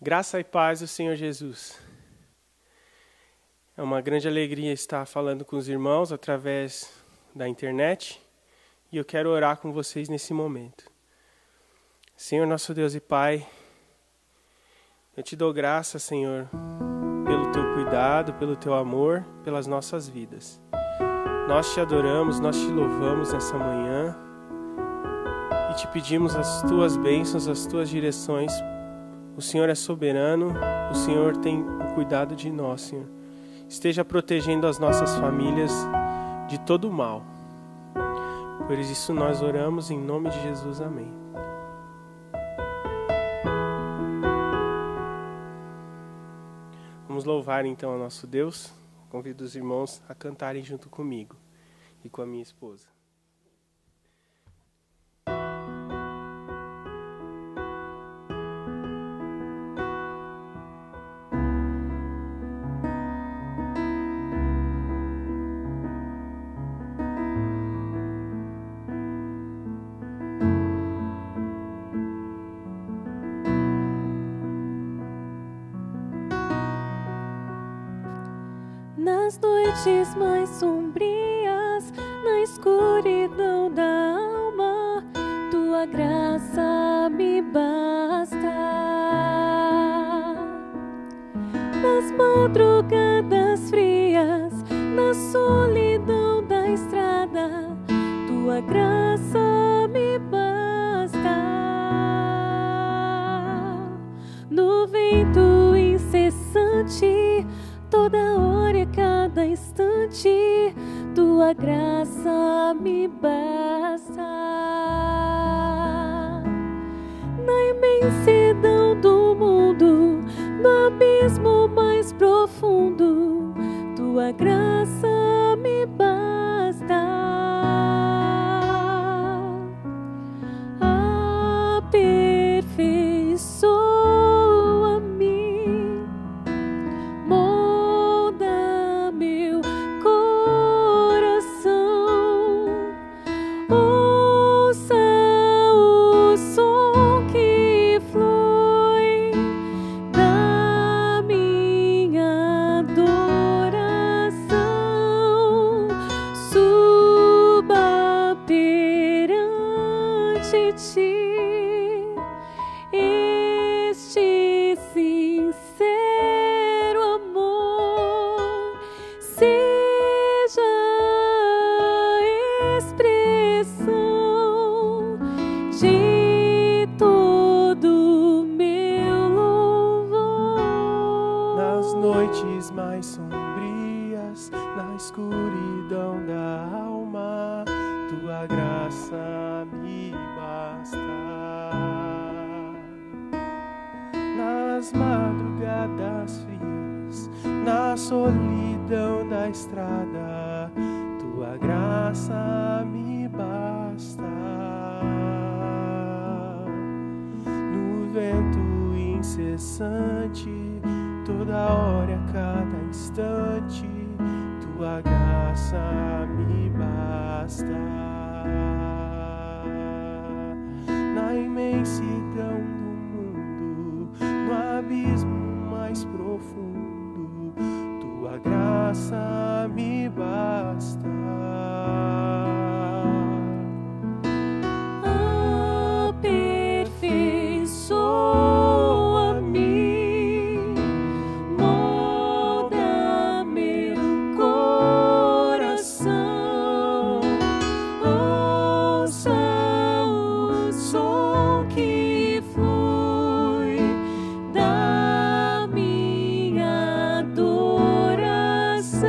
Graça e paz do Senhor Jesus. É uma grande alegria estar falando com os irmãos através da internet e eu quero orar com vocês nesse momento. Senhor, nosso Deus e Pai, eu te dou graça, Senhor, pelo teu cuidado, pelo teu amor, pelas nossas vidas. Nós te adoramos, nós te louvamos nessa manhã e te pedimos as tuas bênçãos, as tuas direções. O Senhor é soberano, o Senhor tem o cuidado de nós, Senhor. Esteja protegendo as nossas famílias de todo o mal. Por isso nós oramos em nome de Jesus, amém. Vamos louvar então ao nosso Deus. Convido os irmãos a cantarem junto comigo e com a minha esposa. Nas noites mais sombrias, na escuridão da alma, tua graça me basta. Nas madrugadas frias, na solidão da estrada, tua graça me basta. No vento incessante, toda hora e a cada instante, tua graça me basta. Na imensidão do mundo, no abismo mais profundo, tua graça me basta. Aperfeiçoa-me, molda meu coração, ouça o som que flui da minha adoração, suba perante ti este sincero amor, seja a expressão de todo meu louvor. Nas noites mais sombrias, na escuridão da alma, tua graça me basta. Nas madrugadas frias, na solidão da estrada, tua graça me basta. No vento incessante, toda hora e a cada instante, tua graça me basta. Na imensidão do mundo, no abismo mais profundo, tua graça me basta. Aperfeiçoa-me, molda meu coração, ouça o som que flui da minha adoração,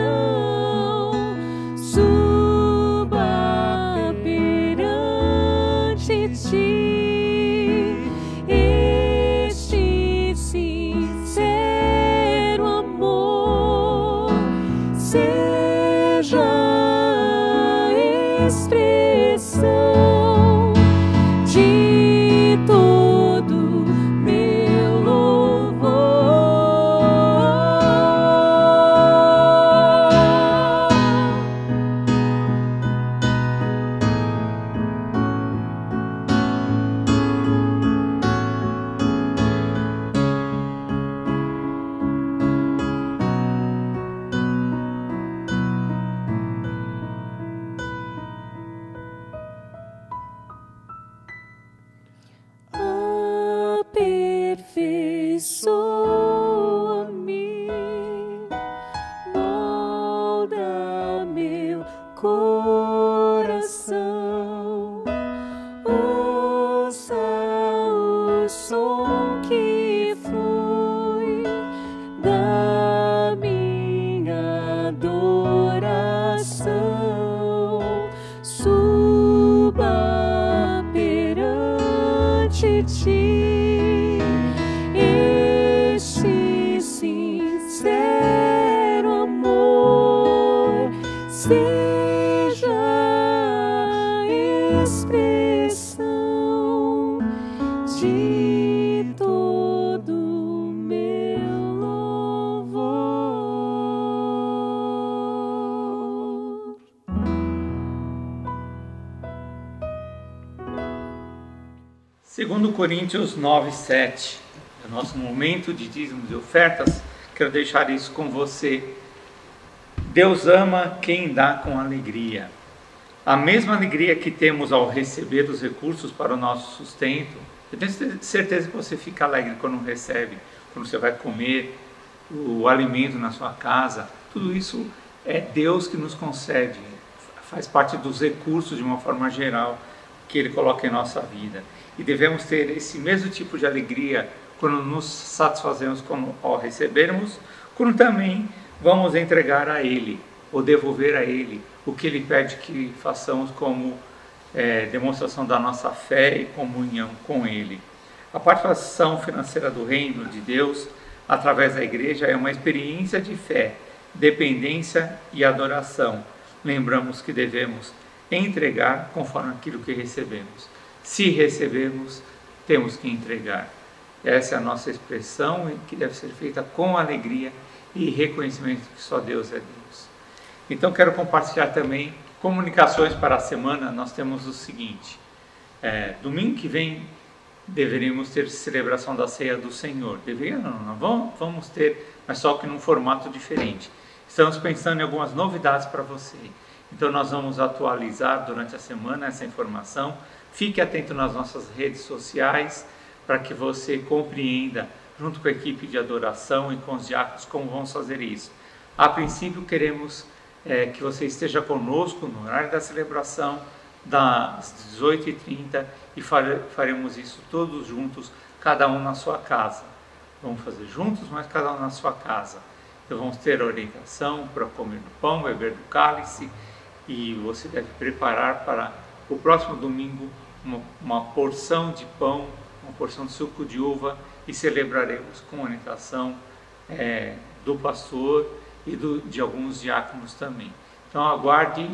2 Coríntios 9:7, é o nosso momento de dízimos e ofertas. Quero deixar isso com você. Deus ama quem dá com alegria. A mesma alegria que temos ao receber os recursos para o nosso sustento, eu tenho certeza que você fica alegre quando recebe, quando você vai comer o alimento na sua casa. Tudo isso é Deus que nos concede, faz parte dos recursos de uma forma geral que Ele coloca em nossa vida. E devemos ter esse mesmo tipo de alegria quando nos satisfazemos ao recebermos, quando também vamos entregar a Ele, ou devolver a Ele o que Ele pede que façamos como demonstração da nossa fé e comunhão com Ele. A participação financeira do reino de Deus, através da igreja, é uma experiência de fé, dependência e adoração. Lembramos que devemos entregar conforme aquilo que recebemos. Se recebemos, temos que entregar. Essa é a nossa expressão, que deve ser feita com alegria e reconhecimento que só Deus é Deus. Então quero compartilhar também comunicações para a semana. Nós temos o seguinte: domingo que vem deveríamos ter celebração da ceia do Senhor. Vamos ter, mas só que num formato diferente. Estamos pensando em algumas novidades para você. Então nós vamos atualizar durante a semana essa informação. Fique atento nas nossas redes sociais para que você compreenda, junto com a equipe de adoração e com os diáconos, como vamos fazer isso. A princípio queremos que você esteja conosco no horário da celebração das 18h30 e faremos isso todos juntos, cada um na sua casa. Vamos fazer juntos, mas cada um na sua casa. Então vamos ter a orientação para comer do pão, beber do cálice, e você deve preparar para o próximo domingo uma porção de pão, uma porção de suco de uva, e celebraremos com orientação do pastor e de alguns diáconos também. Então aguarde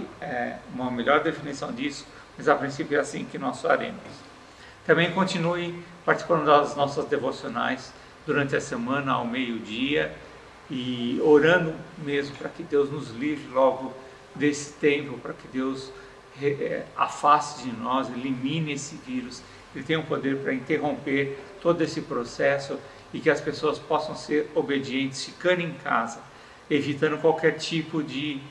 uma melhor definição disso, mas a princípio é assim que nós faremos. Também continue participando das nossas devocionais durante a semana ao meio-dia e orando mesmo para que Deus nos livre logo desse tempo, para que Deus afaste de nós, elimine esse vírus. Ele tem um poder para interromper todo esse processo e que as pessoas possam ser obedientes, ficando em casa, evitando qualquer tipo de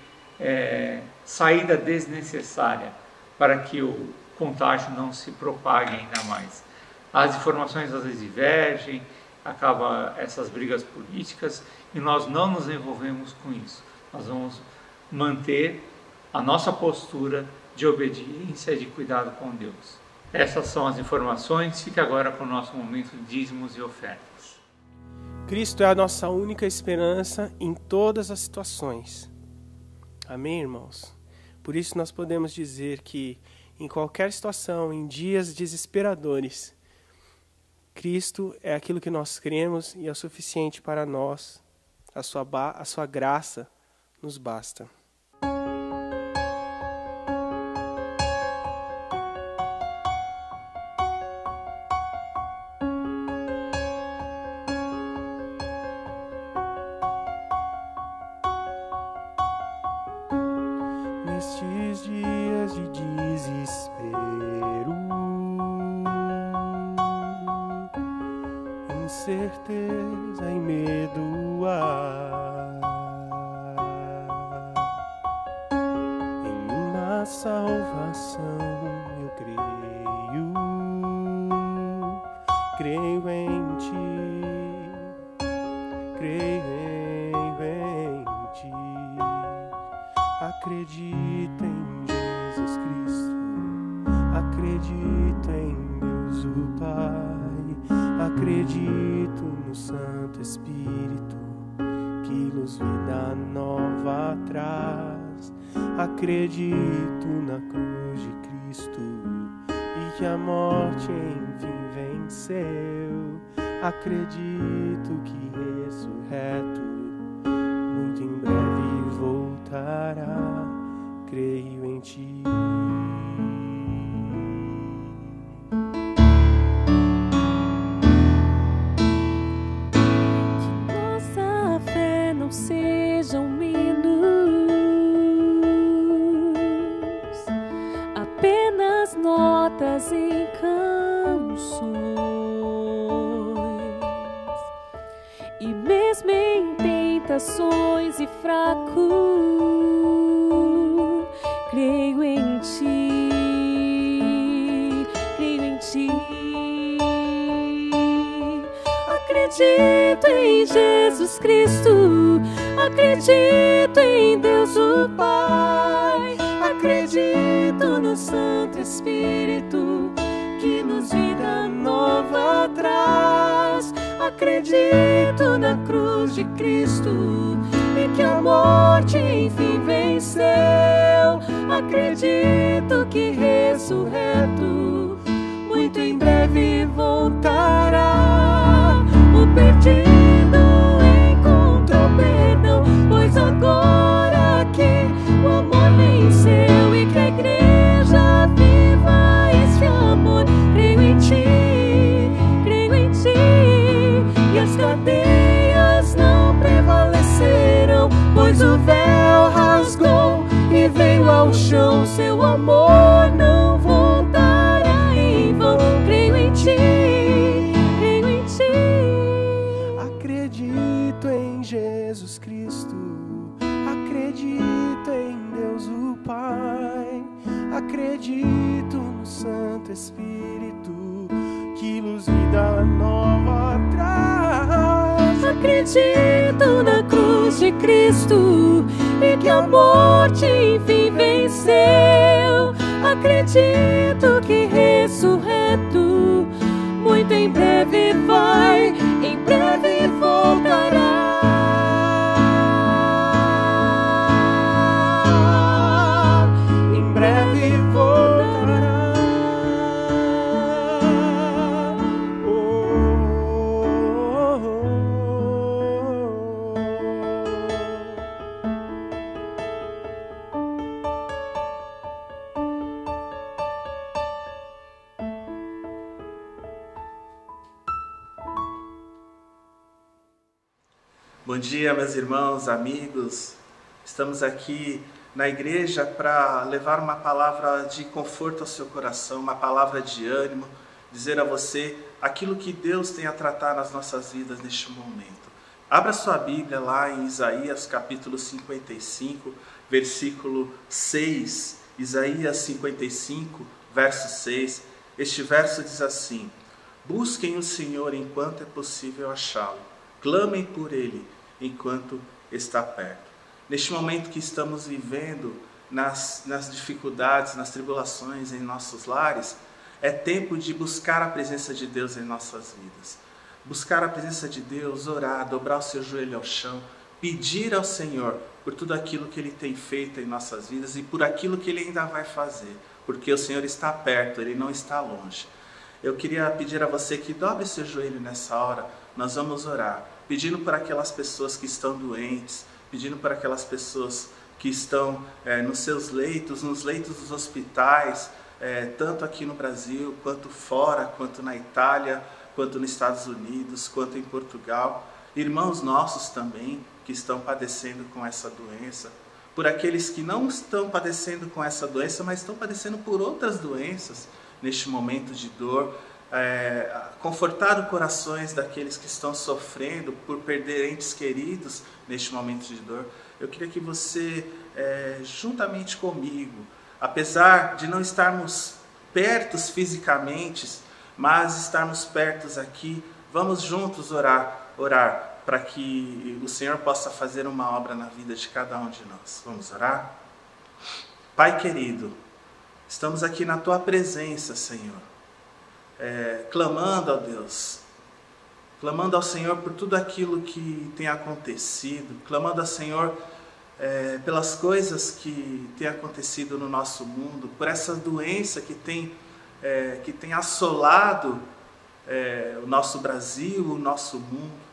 saída desnecessária para que o contágio não se propague ainda mais. As informações às vezes divergem, acaba essas brigas políticas e nós não nos envolvemos com isso. Nós vamos manter a nossa postura de obediência e de cuidado com Deus. Essas são as informações. Fique agora com o nosso momento de dízimos e ofertas. Cristo é a nossa única esperança em todas as situações. Amém, irmãos? Por isso nós podemos dizer que em qualquer situação, em dias desesperadores, Cristo é aquilo que nós cremos e é o suficiente para nós. A sua graça nos basta. Nestes dias de desespero, incerteza e medo há, em uma salvação eu creio em Ti, creio em Ti. Acredito em Jesus Cristo, acredito em Deus o Pai, acredito no Santo Espírito, que luz vida nova traz. Acredito na cruz de Cristo e que a morte enfim venceu. Acredito que ressurreto muito em breve voltará. Creio em Ti. Que nossa fé não seja um menos, apenas notas em canções. mesmo em tentações e fraco, creio em ti, creio em ti. Acredito em Jesus Cristo, acredito em Deus o Pai, acredito no Santo Espírito que nos vida nova traz. Acredito na cruz de Cristo e que a morte enfim venceu. Acredito que ressurreto muito em breve voltará. O perdido encontrou perdão, pois agora que o amor venceu e que a igreja viva este amor. Creio em ti, creio em ti, e as cadeias não prevaleceram, pois o véu rasgou e veio ao chão. Seu amor não voltará em vão. Creio em ti, creio em ti. Acredito em Jesus Cristo, acredito em Deus o Pai, acredito no Santo Espírito que luz vida nova traz. Acredito na cruz de Cristo e que a morte enfim venceu. Acredito que ressurreto muito em breve vai, em breve voltará. Em breve voltará. Oh, oh, oh. Bom dia, meus irmãos, amigos. Estamos aqui na igreja para levar uma palavra de conforto ao seu coração, uma palavra de ânimo, dizer a você aquilo que Deus tem a tratar nas nossas vidas neste momento. Abra sua Bíblia lá em Isaías capítulo 55, versículo 6. Isaías 55, verso 6. Este verso diz assim: busquem o Senhor enquanto é possível achá-lo, clamem por Ele enquanto está perto. Neste momento que estamos vivendo, nas dificuldades, nas tribulações em nossos lares, é tempo de buscar a presença de Deus em nossas vidas. Buscar a presença de Deus, orar, dobrar o seu joelho ao chão, pedir ao Senhor por tudo aquilo que Ele tem feito em nossas vidas e por aquilo que Ele ainda vai fazer, porque o Senhor está perto, Ele não está longe. Eu queria pedir a você que dobre seu joelho nessa hora. Nós vamos orar, pedindo por aquelas pessoas que estão doentes, pedindo por aquelas pessoas que estão nos seus leitos, nos leitos dos hospitais, tanto aqui no Brasil, quanto fora, quanto na Itália, quanto nos Estados Unidos, quanto em Portugal. Irmãos nossos também que estão padecendo com essa doença, por aqueles que não estão padecendo com essa doença, mas estão padecendo por outras doenças neste momento de dor. Confortar os corações daqueles que estão sofrendo por perder entes queridos neste momento de dor. Eu queria que você, juntamente comigo, apesar de não estarmos pertos fisicamente, mas estarmos pertos aqui, vamos juntos orar para que o Senhor possa fazer uma obra na vida de cada um de nós. Vamos orar? Pai querido, estamos aqui na Tua presença, Senhor, clamando a Deus, clamando ao Senhor por tudo aquilo que tem acontecido, clamando ao Senhor pelas coisas que tem acontecido no nosso mundo, por essa doença que tem assolado o nosso Brasil, o nosso mundo.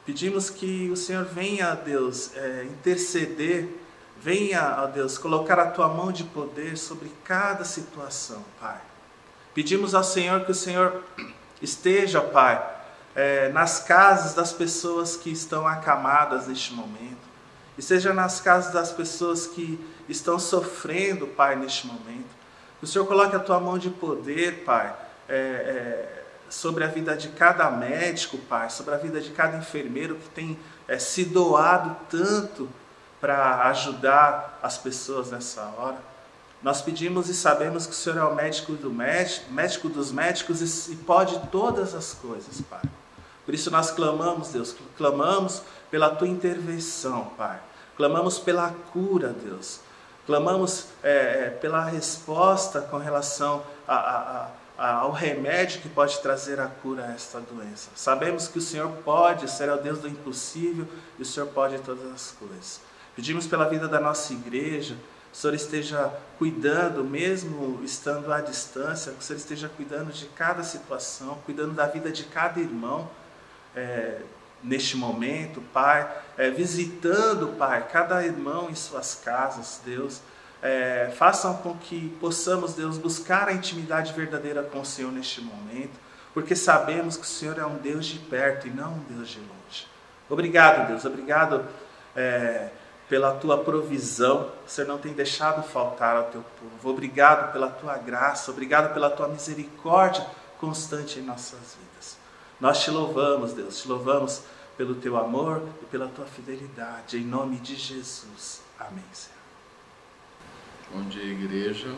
Pedimos que o Senhor venha, Deus, interceder, venha, ó Deus, colocar a Tua mão de poder sobre cada situação, Pai. Pedimos ao Senhor que o Senhor esteja, Pai, nas casas das pessoas que estão acamadas neste momento, esteja nas casas das pessoas que estão sofrendo, Pai, neste momento. Que o Senhor coloque a Tua mão de poder, Pai, sobre a vida de cada médico, Pai, sobre a vida de cada enfermeiro que tem se doado tanto para ajudar as pessoas nessa hora. Nós pedimos e sabemos que o Senhor é o médico dos médicos e pode todas as coisas, Pai. Por isso nós clamamos, Deus, clamamos pela Tua intervenção, Pai. Clamamos pela cura, Deus. Clamamos pela resposta com relação ao remédio que pode trazer a cura a esta doença. Sabemos que o Senhor pode, o Senhor é o Deus do impossível e o Senhor pode todas as coisas. Pedimos pela vida da nossa igreja, que o Senhor esteja cuidando, mesmo estando à distância, que o Senhor esteja cuidando de cada situação, cuidando da vida de cada irmão neste momento, Pai, visitando, Pai, cada irmão em suas casas, Deus. Façam com que possamos, Deus, buscar a intimidade verdadeira com o Senhor neste momento, porque sabemos que o Senhor é um Deus de perto e não um Deus de longe. Obrigado, Deus, obrigado pela Tua provisão, o Senhor não tem deixado faltar ao Teu povo. Obrigado pela Tua graça, obrigado pela Tua misericórdia constante em nossas vidas. Nós Te louvamos, Deus, Te louvamos pelo Teu amor e pela Tua fidelidade, em nome de Jesus. Amém, Senhor. Bom dia, igreja.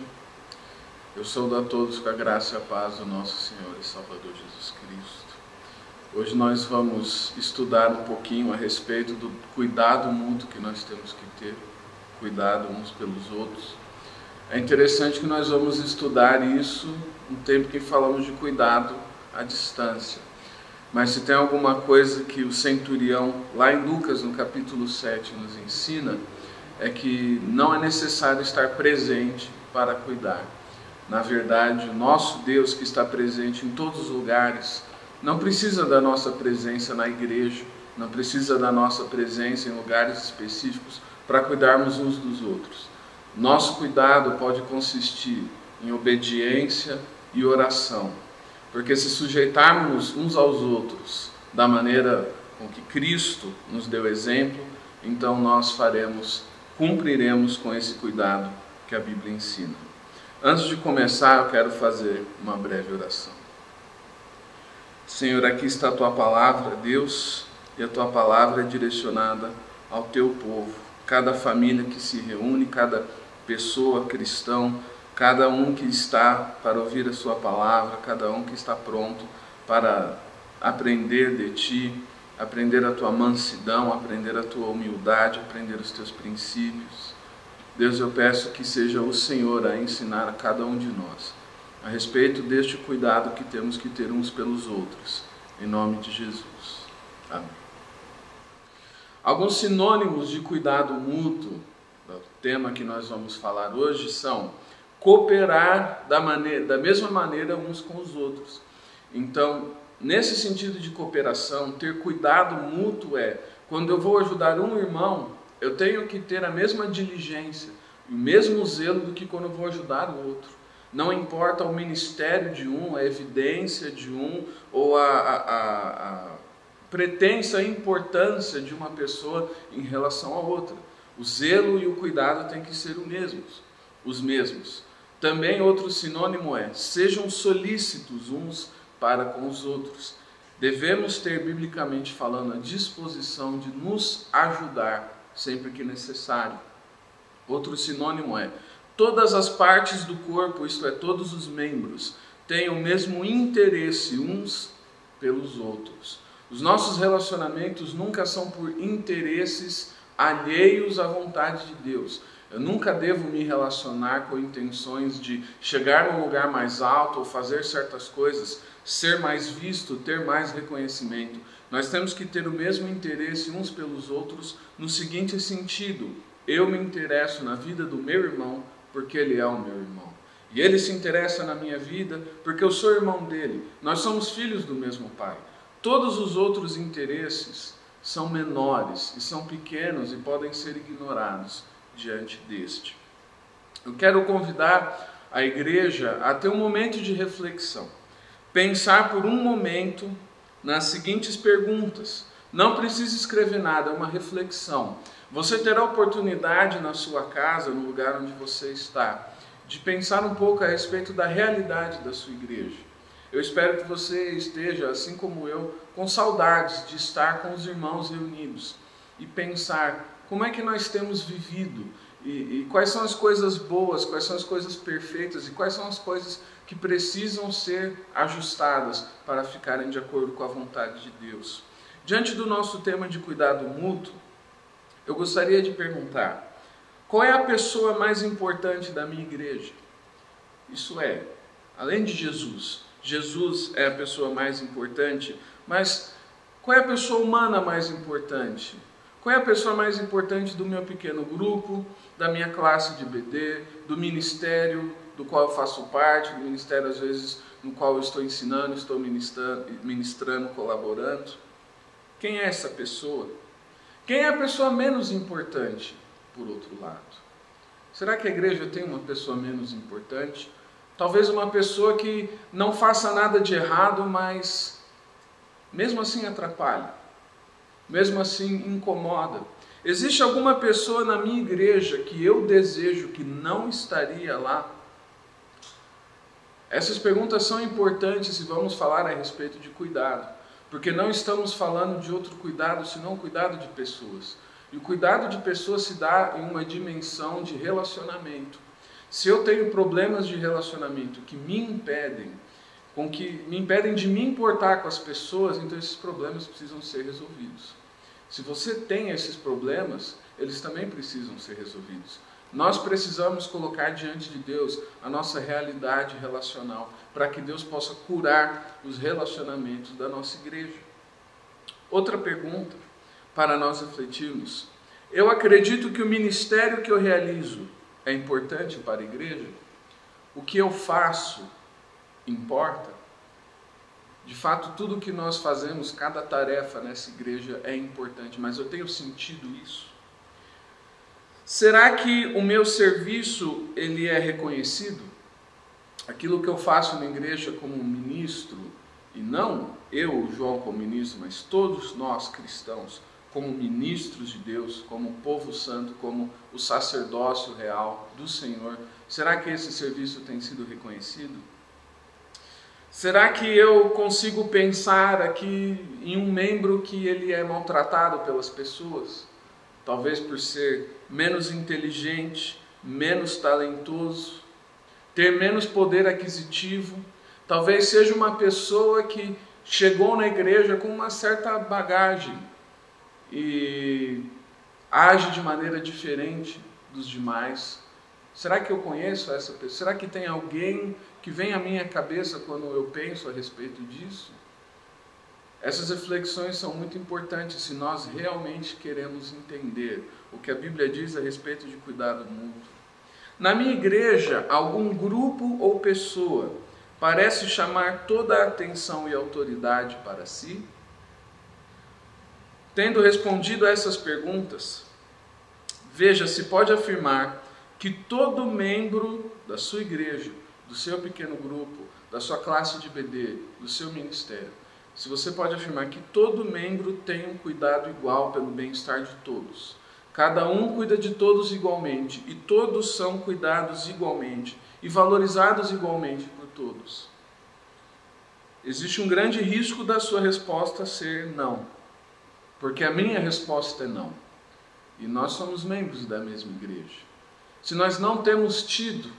Eu saúdo a todos com a graça e a paz do nosso Senhor e Salvador Jesus Cristo. Hoje nós vamos estudar um pouquinho a respeito do cuidado mútuo que nós temos que ter, cuidado uns pelos outros. É interessante que nós vamos estudar isso no tempo que falamos de cuidado à distância. Mas se tem alguma coisa que o centurião, lá em Lucas, no capítulo 7, nos ensina, é que não é necessário estar presente para cuidar. Na verdade, o nosso Deus, que está presente em todos os lugares, não precisa da nossa presença na igreja, não precisa da nossa presença em lugares específicos para cuidarmos uns dos outros. Nosso cuidado pode consistir em obediência e oração, porque se sujeitarmos uns aos outros da maneira com que Cristo nos deu exemplo, então nós cumpriremos com esse cuidado que a Bíblia ensina. Antes de começar, eu quero fazer uma breve oração. Senhor, aqui está a Tua palavra, Deus, e a Tua palavra é direcionada ao Teu povo. Cada família que se reúne, cada pessoa cristão, cada um que está para ouvir a Sua palavra, cada um que está pronto para aprender de Ti, aprender a Tua mansidão, aprender a Tua humildade, aprender os Teus princípios. Deus, eu peço que seja o Senhor a ensinar a cada um de nós a respeito deste cuidado que temos que ter uns pelos outros, em nome de Jesus. Amém. Alguns sinônimos de cuidado mútuo, o tema que nós vamos falar hoje, são cooperar da mesma maneira uns com os outros. Então, nesse sentido de cooperação, ter cuidado mútuo quando eu vou ajudar um irmão, eu tenho que ter a mesma diligência, o mesmo zelo do que quando eu vou ajudar o outro. Não importa o ministério de um, a evidência de um, ou a pretensa importância de uma pessoa em relação a outra. O zelo e o cuidado têm que ser os mesmos. Também outro sinônimo sejam solícitos uns para com os outros. Devemos ter, biblicamente falando, a disposição de nos ajudar sempre que necessário. Outro sinônimo todas as partes do corpo, isto é, todos os membros, têm o mesmo interesse uns pelos outros. Os nossos relacionamentos nunca são por interesses alheios à vontade de Deus. Eu nunca devo me relacionar com intenções de chegar num lugar mais alto ou fazer certas coisas, ser mais visto, ter mais reconhecimento. Nós temos que ter o mesmo interesse uns pelos outros no seguinte sentido: eu me interesso na vida do meu irmão porque ele é o meu irmão. E ele se interessa na minha vida porque eu sou irmão dele. Nós somos filhos do mesmo Pai. Todos os outros interesses são menores e são pequenos e podem ser ignorados diante deste. Eu quero convidar a igreja a ter um momento de reflexão. Pensar por um momento nas seguintes perguntas. Não precisa escrever nada, é uma reflexão. Você terá oportunidade na sua casa, no lugar onde você está, de pensar um pouco a respeito da realidade da sua igreja. Eu espero que você esteja, assim como eu, com saudades de estar com os irmãos reunidos e pensar como é que nós temos vivido e quais são as coisas boas, quais são as coisas perfeitas e quais são as coisas que precisam ser ajustadas para ficarem de acordo com a vontade de Deus. Diante do nosso tema de cuidado mútuo, eu gostaria de perguntar: qual é a pessoa mais importante da minha igreja? Isso é, além de Jesus, Jesus é a pessoa mais importante, mas qual é a pessoa humana mais importante? Qual é a pessoa mais importante do meu pequeno grupo, da minha classe de BD, do ministério do qual eu faço parte, do ministério às vezes no qual eu estou ensinando, estou ministrando, colaborando? Quem é essa pessoa? Quem é a pessoa menos importante, por outro lado? Será que a igreja tem uma pessoa menos importante? Talvez uma pessoa que não faça nada de errado, mas mesmo assim atrapalha, mesmo assim incomoda. Existe alguma pessoa na minha igreja que eu desejo que não estaria lá? Essas perguntas são importantes se vamos falar a respeito de cuidado, porque não estamos falando de outro cuidado, senão o cuidado de pessoas. E o cuidado de pessoas se dá em uma dimensão de relacionamento. Se eu tenho problemas de relacionamento que me impedem de me importar com as pessoas, então esses problemas precisam ser resolvidos. Se você tem esses problemas, eles também precisam ser resolvidos. Nós precisamos colocar diante de Deus a nossa realidade relacional, para que Deus possa curar os relacionamentos da nossa igreja. Outra pergunta para nós refletirmos: eu acredito que o ministério que eu realizo é importante para a igreja? O que eu faço importa? De fato, tudo o que nós fazemos, cada tarefa nessa igreja é importante, mas eu tenho sentido isso? Será que o meu serviço ele é reconhecido? Aquilo que eu faço na igreja como ministro, e não eu, João, como ministro, mas todos nós cristãos, como ministros de Deus, como povo santo, como o sacerdócio real do Senhor, será que esse serviço tem sido reconhecido? Será que eu consigo pensar aqui em um membro que ele é maltratado pelas pessoas? Talvez por ser menos inteligente, menos talentoso, ter menos poder aquisitivo. Talvez seja uma pessoa que chegou na igreja com uma certa bagagem e age de maneira diferente dos demais. Será que eu conheço essa pessoa? Será que tem alguém que vem à minha cabeça quando eu penso a respeito disso? Essas reflexões são muito importantes se nós realmente queremos entender o que a Bíblia diz a respeito de cuidado mútuo. Na minha igreja, algum grupo ou pessoa parece chamar toda a atenção e autoridade para si? Tendo respondido a essas perguntas, veja se pode afirmar que todo membro da sua igreja, do seu pequeno grupo, da sua classe de BD, do seu ministério, se você pode afirmar que todo membro tem um cuidado igual pelo bem-estar de todos. Cada um cuida de todos igualmente e todos são cuidados igualmente e valorizados igualmente por todos. Existe um grande risco da sua resposta ser não, porque a minha resposta é não. E nós somos membros da mesma igreja. Se nós não temos tido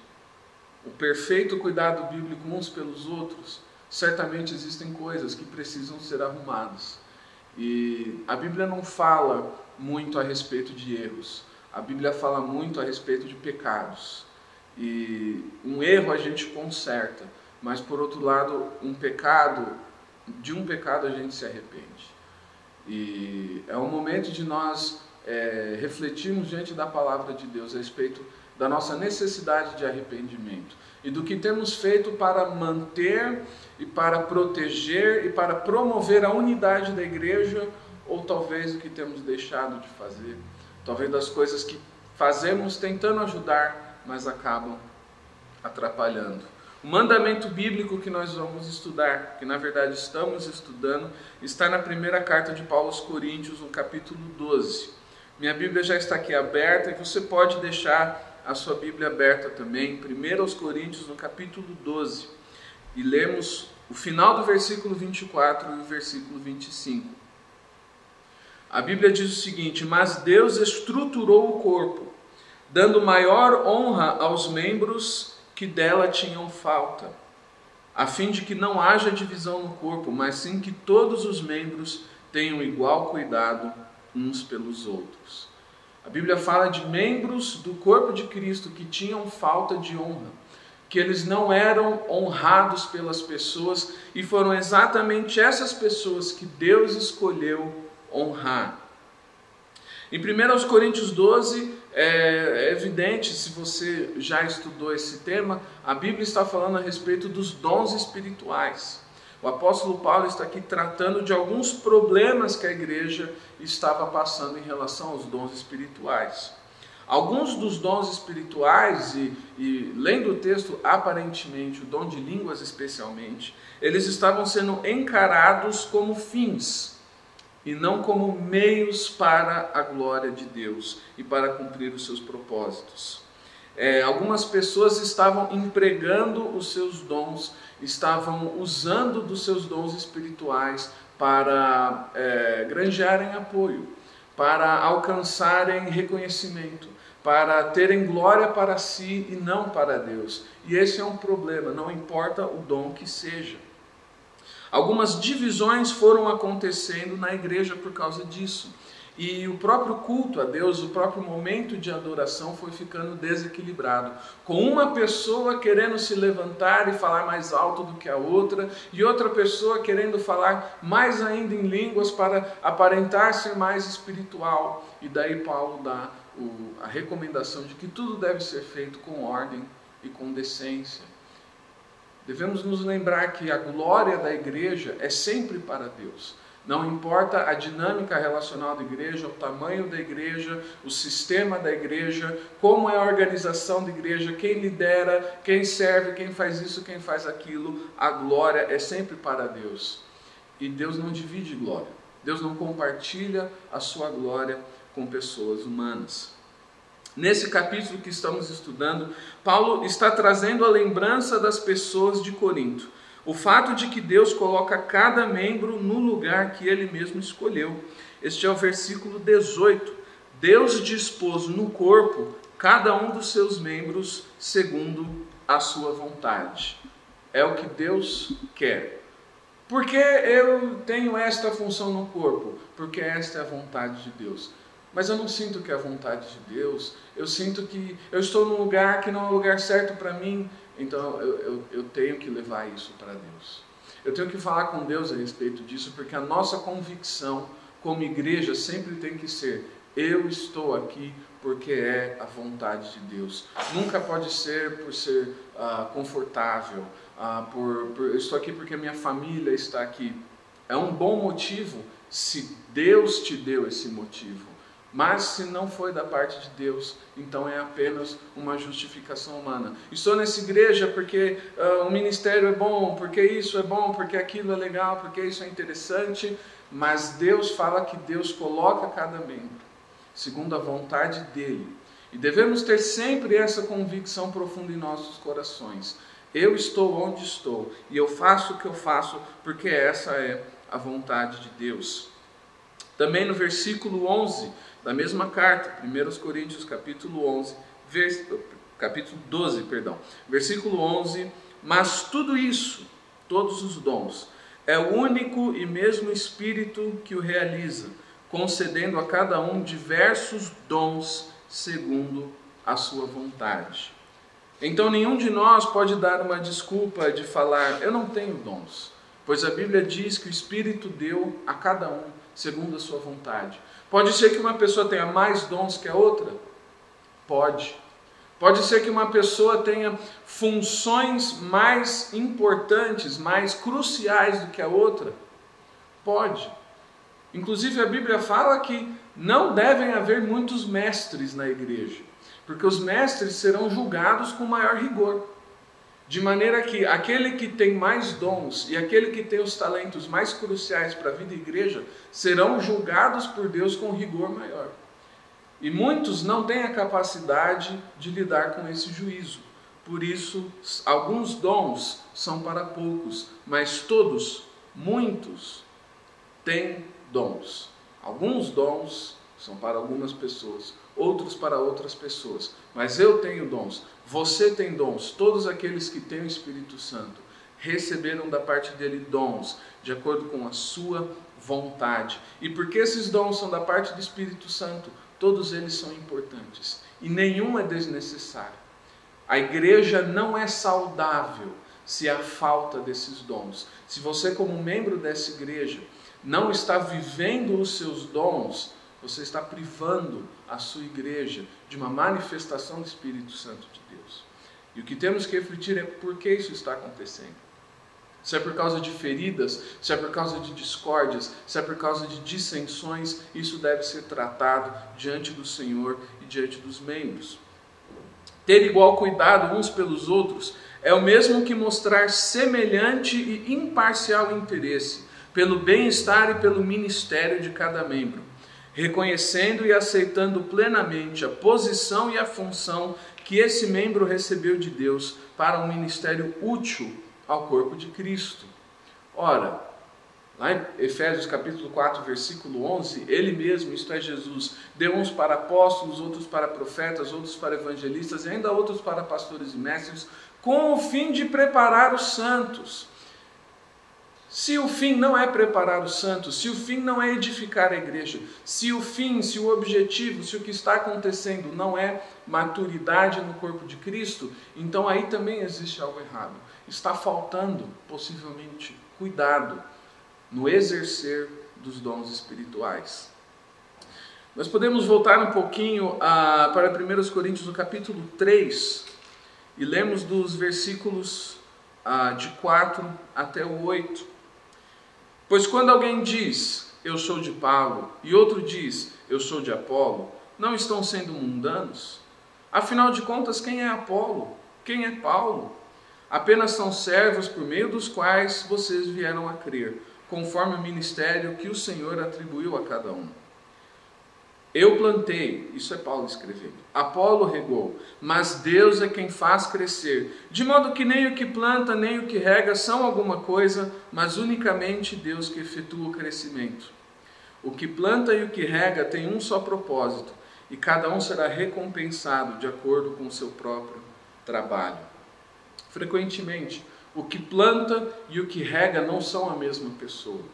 o perfeito cuidado bíblico uns pelos outros, certamente existem coisas que precisam ser arrumadas. E a Bíblia não fala muito a respeito de erros. A Bíblia fala muito a respeito de pecados. E um erro a gente conserta, mas por outro lado, de um pecado a gente se arrepende. E é um momento de nós refletirmos diante da palavra de Deus a respeito da nossa necessidade de arrependimento e do que temos feito para manter e para proteger e para promover a unidade da igreja, ou talvez o que temos deixado de fazer, talvez das coisas que fazemos tentando ajudar, mas acabam atrapalhando. O mandamento bíblico que nós vamos estudar, que na verdade estamos estudando, está na primeira carta de Paulo aos Coríntios, no capítulo 12. Minha Bíblia já está aqui aberta e você pode deixar a sua Bíblia aberta também, 1 aos Coríntios, no capítulo 12, e lemos o final do versículo 24 e o versículo 25. A Bíblia diz o seguinte: mas Deus estruturou o corpo, dando maior honra aos membros que dela tinham falta, a fim de que não haja divisão no corpo, mas sim que todos os membros tenham igual cuidado uns pelos outros. A Bíblia fala de membros do corpo de Cristo que tinham falta de honra, que eles não eram honrados pelas pessoas, e foram exatamente essas pessoas que Deus escolheu honrar. Em 1 Coríntios 12, é evidente, se você já estudou esse tema, a Bíblia está falando a respeito dos dons espirituais. O apóstolo Paulo está aqui tratando de alguns problemas que a igreja estava passando em relação aos dons espirituais. Alguns dos dons espirituais, e lendo o texto, aparentemente, o dom de línguas especialmente, eles estavam sendo encarados como fins, e não como meios para a glória de Deus e para cumprir os seus propósitos. Algumas pessoas estavam empregando os seus dons, estavam usando dos seus dons espirituais para granjearem apoio, para alcançarem reconhecimento, para terem glória para si e não para Deus. E esse é um problema, não importa o dom que seja. Algumas divisões foram acontecendo na igreja por causa disso. E o próprio culto a Deus, o próprio momento de adoração foi ficando desequilibrado. Com uma pessoa querendo se levantar e falar mais alto do que a outra, e outra pessoa querendo falar mais ainda em línguas para aparentar ser mais espiritual. E daí Paulo dá a recomendação de que tudo deve ser feito com ordem e com decência. Devemos nos lembrar que a glória da igreja é sempre para Deus. Não importa a dinâmica relacional da igreja, o tamanho da igreja, o sistema da igreja, como é a organização da igreja, quem lidera, quem serve, quem faz isso, quem faz aquilo, a glória é sempre para Deus. E Deus não divide glória. Deus não compartilha a sua glória com pessoas humanas. Nesse capítulo que estamos estudando, Paulo está trazendo a lembrança das pessoas de Corinto. O fato de que Deus coloca cada membro no lugar que ele mesmo escolheu. Este é o versículo 18. Deus dispôs no corpo cada um dos seus membros segundo a sua vontade. É o que Deus quer. Por que eu tenho esta função no corpo? Porque esta é a vontade de Deus. Mas eu não sinto que é a vontade de Deus, eu sinto que eu estou num lugar que não é o lugar certo para mim, então eu tenho que levar isso para Deus. Eu tenho que falar com Deus a respeito disso, porque a nossa convicção como igreja sempre tem que ser: eu estou aqui porque é a vontade de Deus. Nunca pode ser por ser confortável, eu estou aqui porque a minha família está aqui. É um bom motivo se Deus te deu esse motivo. Mas se não foi da parte de Deus, então é apenas uma justificação humana. Estou nessa igreja porque o ministério é bom, porque isso é bom, porque aquilo é legal, porque isso é interessante. Mas Deus fala que Deus coloca cada membro segundo a vontade dele. E devemos ter sempre essa convicção profunda em nossos corações. Eu estou onde estou e eu faço o que eu faço porque essa é a vontade de Deus. Também no versículo 11 da mesma carta, 1 Coríntios capítulo 12, versículo 11, mas tudo isso, todos os dons, é o único e mesmo Espírito que o realiza, concedendo a cada um diversos dons segundo a sua vontade. Então nenhum de nós pode dar uma desculpa de falar: eu não tenho dons, pois a Bíblia diz que o Espírito deu a cada um segundo a sua vontade. Pode ser que uma pessoa tenha mais dons que a outra? Pode. Pode ser que uma pessoa tenha funções mais importantes, mais cruciais do que a outra? Pode. Inclusive a Bíblia fala que não devem haver muitos mestres na igreja, porque os mestres serão julgados com maior rigor. De maneira que aquele que tem mais dons e aquele que tem os talentos mais cruciais para a vida da igreja serão julgados por Deus com rigor maior. E muitos não têm a capacidade de lidar com esse juízo. Por isso, alguns dons são para poucos, mas todos, muitos, têm dons. Alguns dons são para algumas pessoas, outros para outras pessoas. Mas eu tenho dons, você tem dons. Todos aqueles que têm o Espírito Santo receberam da parte dele dons, de acordo com a sua vontade. E porque esses dons são da parte do Espírito Santo, todos eles são importantes. E nenhum é desnecessário. A igreja não é saudável se há falta desses dons. Se você, como membro dessa igreja, não está vivendo os seus dons, você está privando a sua igreja de uma manifestação do Espírito Santo de Deus. E o que temos que refletir é por que isso está acontecendo. Se é por causa de feridas, se é por causa de discórdias, se é por causa de dissensões, isso deve ser tratado diante do Senhor e diante dos membros. Ter igual cuidado uns pelos outros é o mesmo que mostrar semelhante e imparcial interesse pelo bem-estar e pelo ministério de cada membro, reconhecendo e aceitando plenamente a posição e a função que esse membro recebeu de Deus para um ministério útil ao corpo de Cristo. Ora, lá em Efésios capítulo 4, versículo 11, ele mesmo, isto é Jesus, deu uns para apóstolos, outros para profetas, outros para evangelistas e ainda outros para pastores e mestres, com o fim de preparar os santos. Se o fim não é preparar os santos, se o fim não é edificar a igreja, se o fim, se o objetivo, se o que está acontecendo não é maturidade no corpo de Cristo, então aí também existe algo errado. Está faltando, possivelmente, cuidado no exercer dos dons espirituais. Nós podemos voltar um pouquinho para 1 Coríntios, no capítulo 3, e lemos dos versículos de 4 até o 8. Pois quando alguém diz, eu sou de Paulo, e outro diz, eu sou de Apolo, não estão sendo mundanos? Afinal de contas, quem é Apolo? Quem é Paulo? Apenas são servos por meio dos quais vocês vieram a crer, conforme o ministério que o Senhor atribuiu a cada um. Eu plantei, isso é Paulo escrevendo, Apolo regou, mas Deus é quem faz crescer, de modo que nem o que planta nem o que rega são alguma coisa, mas unicamente Deus que efetua o crescimento. O que planta e o que rega tem um só propósito, e cada um será recompensado de acordo com o seu próprio trabalho. Frequentemente, o que planta e o que rega não são a mesma pessoa,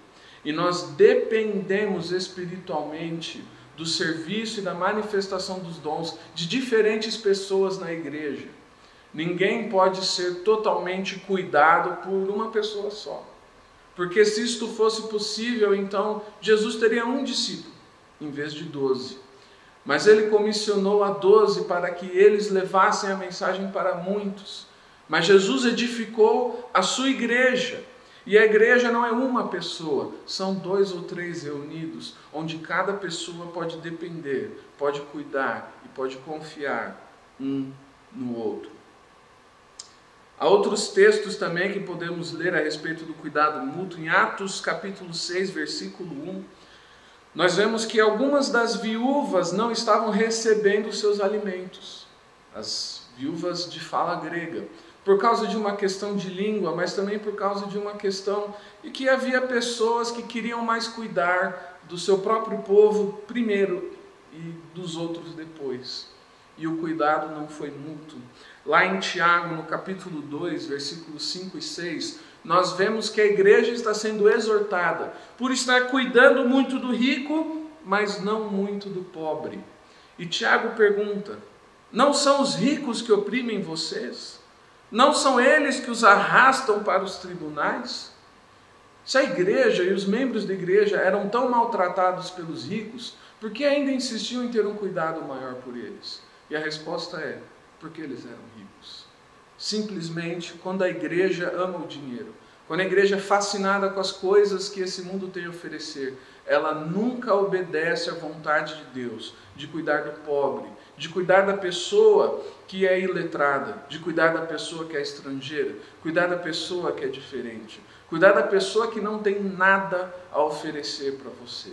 e nós dependemos espiritualmente do serviço e da manifestação dos dons de diferentes pessoas na igreja. Ninguém pode ser totalmente cuidado por uma pessoa só. Porque se isto fosse possível, então Jesus teria um discípulo, em vez de 12. Mas ele comissionou a 12 para que eles levassem a mensagem para muitos. Mas Jesus edificou a sua igreja. E a igreja não é uma pessoa, são 2 ou 3 reunidos, onde cada pessoa pode depender, pode cuidar e pode confiar um no outro. Há outros textos também que podemos ler a respeito do cuidado mútuo. Em Atos capítulo 6, versículo 1, nós vemos que algumas das viúvas não estavam recebendo os seus alimentos. As viúvas de fala grega. Por causa de uma questão de língua, mas também por causa de uma questão de que havia pessoas que queriam mais cuidar do seu próprio povo primeiro e dos outros depois. E o cuidado não foi mútuo. Lá em Tiago, no capítulo 2, versículos 5 e 6, nós vemos que a igreja está sendo exortada por estar cuidando muito do rico, mas não muito do pobre. E Tiago pergunta, não são os ricos que oprimem vocês? Não são eles que os arrastam para os tribunais? Se a igreja e os membros da igreja eram tão maltratados pelos ricos, por que ainda insistiam em ter um cuidado maior por eles? E a resposta é, porque eles eram ricos. Simplesmente, quando a igreja ama o dinheiro, quando a igreja é fascinada com as coisas que esse mundo tem a oferecer, ela nunca obedece à vontade de Deus, de cuidar do pobre, de cuidar da pessoa que é iletrada, de cuidar da pessoa que é estrangeira, cuidar da pessoa que é diferente, cuidar da pessoa que não tem nada a oferecer para você.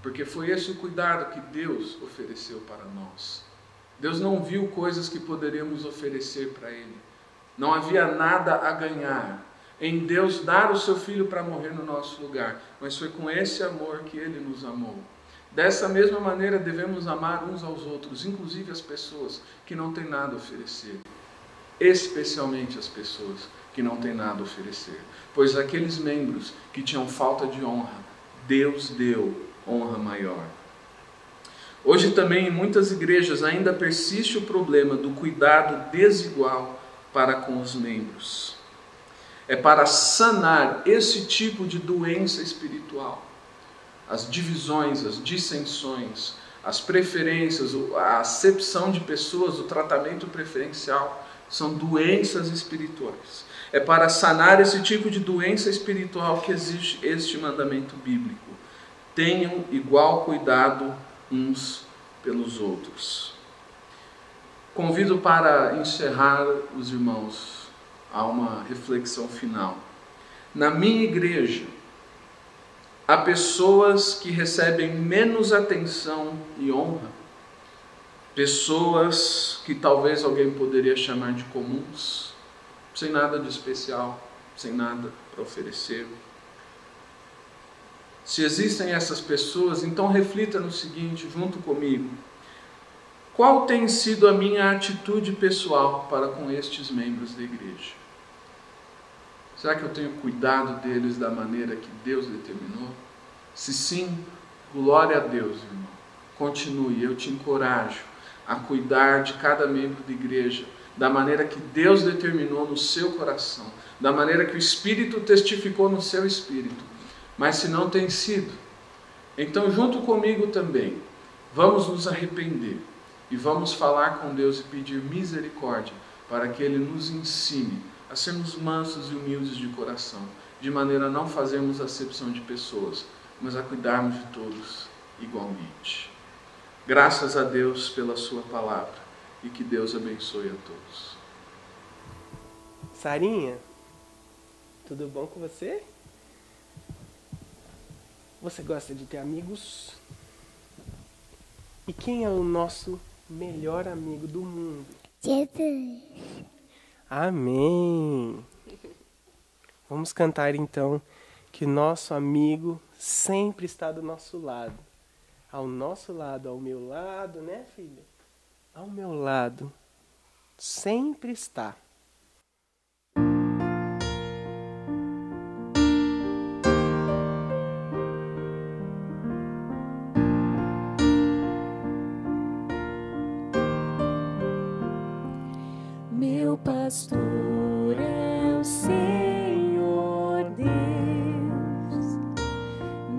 Porque foi esse o cuidado que Deus ofereceu para nós. Deus não viu coisas que poderíamos oferecer para Ele. Não havia nada a ganhar em Deus dar o seu Filho para morrer no nosso lugar. Mas foi com esse amor que Ele nos amou. Dessa mesma maneira devemos amar uns aos outros, inclusive as pessoas que não têm nada a oferecer. Especialmente as pessoas que não têm nada a oferecer. Pois aqueles membros que tinham falta de honra, Deus deu honra maior. Hoje também em muitas igrejas ainda persiste o problema do cuidado desigual para com os membros. É para sanar esse tipo de doença espiritual. As divisões, as dissensões, as preferências, a acepção de pessoas, o tratamento preferencial, são doenças espirituais. É para sanar esse tipo de doença espiritual que existe este mandamento bíblico. Tenham igual cuidado uns pelos outros. Convido para encerrar os irmãos a uma reflexão final. Na minha igreja, há pessoas que recebem menos atenção e honra, pessoas que talvez alguém poderia chamar de comuns, sem nada de especial, sem nada para oferecer. Se existem essas pessoas, então reflita no seguinte, junto comigo. Qual tem sido a minha atitude pessoal para com estes membros da igreja? Será que eu tenho cuidado deles da maneira que Deus determinou? Se sim, glória a Deus, irmão. Continue, eu te encorajo a cuidar de cada membro da igreja da maneira que Deus determinou no seu coração, da maneira que o Espírito testificou no seu espírito. Mas se não tem sido, então junto comigo também, vamos nos arrepender e vamos falar com Deus e pedir misericórdia para que Ele nos ensine a sermos mansos e humildes de coração, de maneira a não fazermos acepção de pessoas, mas a cuidarmos de todos igualmente. Graças a Deus pela sua palavra e que Deus abençoe a todos. Sarinha, tudo bom com você? Você gosta de ter amigos? E quem é o nosso melhor amigo do mundo? Jesus. Amém! Vamos cantar então que nosso amigo sempre está do nosso lado. Ao nosso lado, ao meu lado, né, filha? Ao meu lado, sempre está. Meu pastor é o Senhor Deus,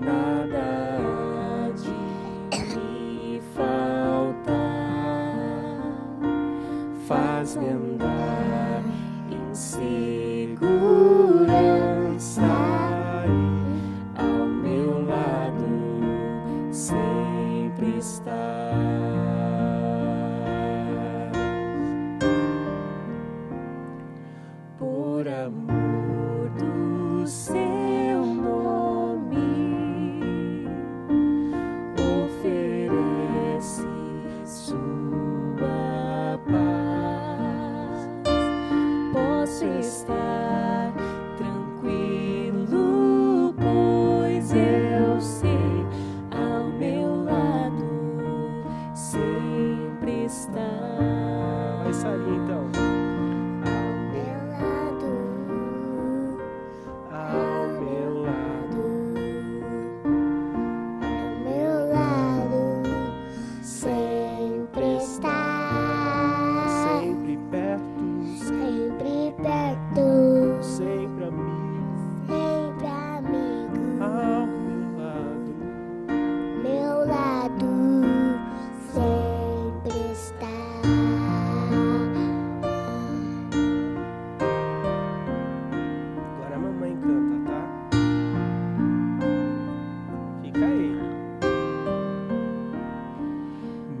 nada há de me faltar, faz-me andar em segurança, ao meu lado sempre está. Por amor do seu nome, oferece sua paz. Posso estar tranquilo, pois eu sei, ao meu lado sempre está. Vai sair então.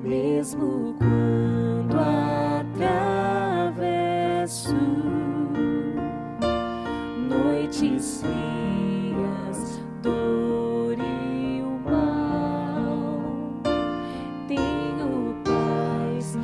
Mesmo quando atravesso noites frias, dor e o mal, tenho paz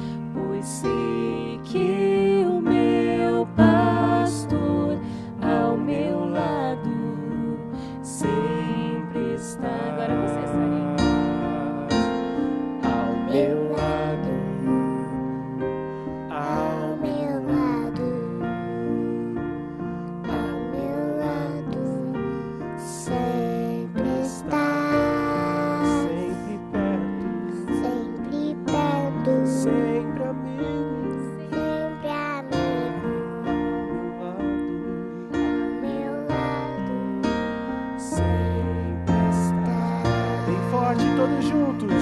todos juntos.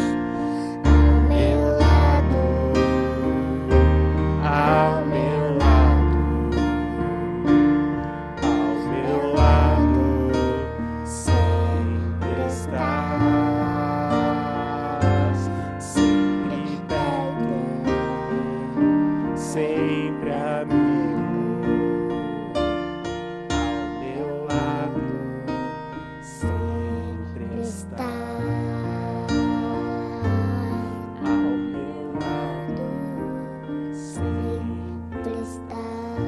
Ao meu lado, sempre estás, sempre perto, sempre amigo. Ao meu lado, sempre estás. Ao meu lado, sempre estás.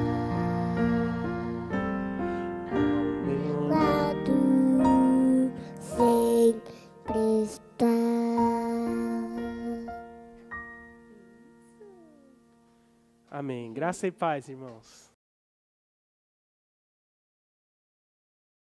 Ao meu lado, Sempre está. Amém. Graça e paz, irmãos.